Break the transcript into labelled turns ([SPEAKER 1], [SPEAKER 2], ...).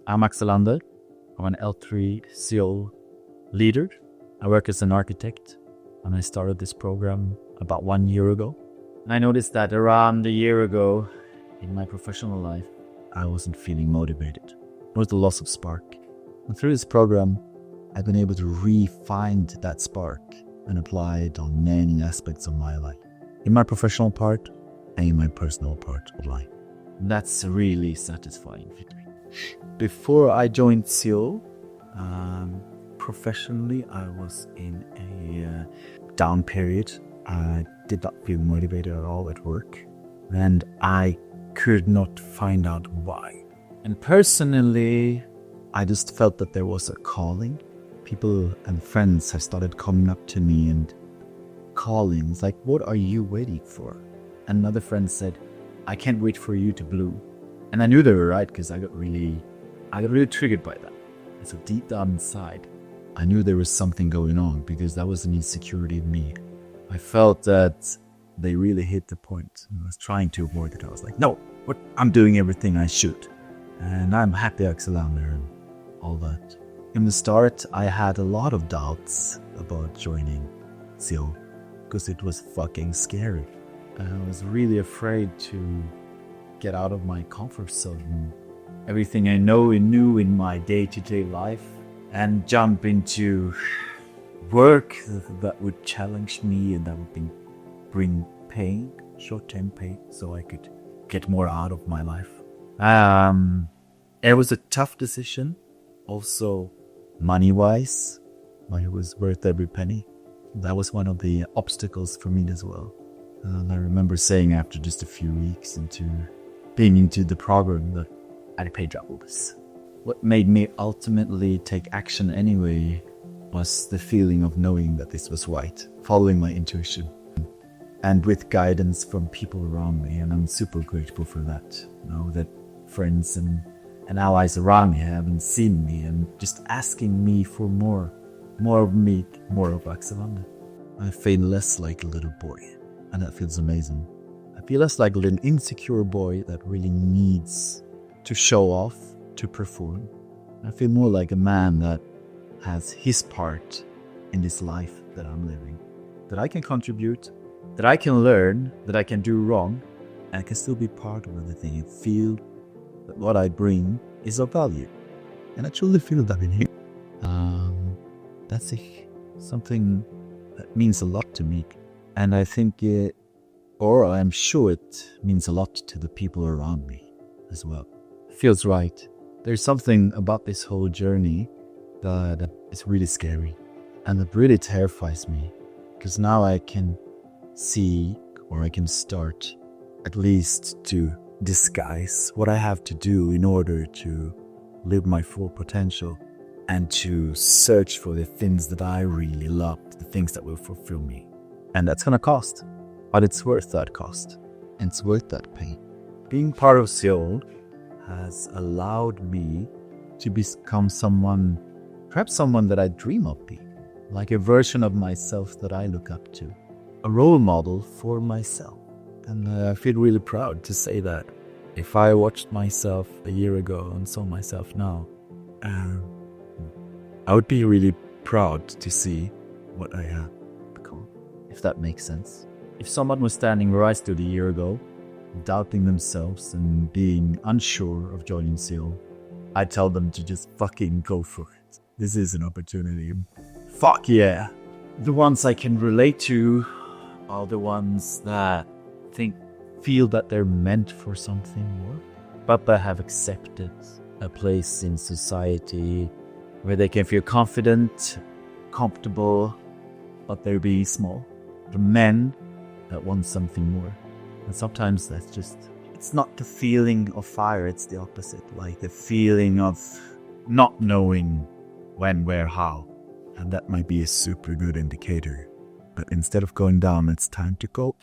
[SPEAKER 1] I'm Axelander. I'm an L3 SEOL leader. I work as an architect, and I started this program about 1 year ago. And I noticed that around a year ago in my professional life, I wasn't feeling motivated. There was the loss of spark. And through this program, I've been able to re-find that spark and apply it on many aspects of my life. In my professional part and in my personal part of life. And that's really satisfying for me. Before I joined SEOL, professionally, I was in a down period. I did not feel motivated at all at work, and I could not find out why. And personally, I just felt that there was a calling. People and friends have started coming up to me and calling. It's like, what are you waiting for? Another friend said, I can't wait for you to bloom. And I knew they were right, because I got really triggered by that. And so deep down inside, I knew there was something going on, because that was an insecurity in me. I felt that they really hit the point. I was trying to avoid it. I was like, no, I'm doing everything I should. And I'm happy Axelander and all that. In the start, I had a lot of doubts about joining SEOL, because it was fucking scary. I was really afraid to get out of my comfort zone, everything I knew in my day-to-day life, and jump into work that would challenge me and that would bring pain, short-term pain, so I could get more out of my life. It was a tough decision, also money-wise. Money was worth every penny. That was one of the obstacles for me as well. And I remember saying after just a few weeks into being into the program that I'd pay doubles. What made me ultimately take action anyway was the feeling of knowing that this was right, following my intuition, and with guidance from people around me. And I'm super grateful for that. You know, that friends and allies around me haven't seen me and just asking me for more of me, more of Axelander. I feel less like a little boy, and that feels amazing. I feel less like a little insecure boy that really needs to show off, to perform. I feel more like a man that has his part in this life that I'm living, that I can contribute, that I can learn, that I can do wrong, and I can still be part of everything and feel that what I bring is of value. And I truly feel that in here. That's something that means a lot to me. And I think I'm sure it means a lot to the people around me as well. It feels right. There's something about this whole journey that is really scary, and it really terrifies me, because now I can see, or I can start at least to disguise what I have to do in order to live my full potential and to search for the things that I really love, the things that will fulfill me. And that's gonna cost, but it's worth that cost, and it's worth that pain. Being part of SEOL has allowed me to become perhaps someone that I dream of being, like a version of myself that I look up to, a role model for myself. And I feel really proud to say that. If I watched myself a year ago and saw myself now, I would be really proud to see what I have become, if that makes sense. If someone was standing where I stood a year ago, doubting themselves and being unsure of joining SEOL, I'd tell them to just fucking go for it. This is an opportunity. Fuck yeah. The ones I can relate to are the ones that feel that they're meant for something more, but that have accepted a place in society where they can feel confident, comfortable, but they're being small. The men that want something more. And sometimes it's not the feeling of fire, it's the opposite. Like the feeling of not knowing when, where, how. And that might be a super good indicator. But instead of going down, it's time to go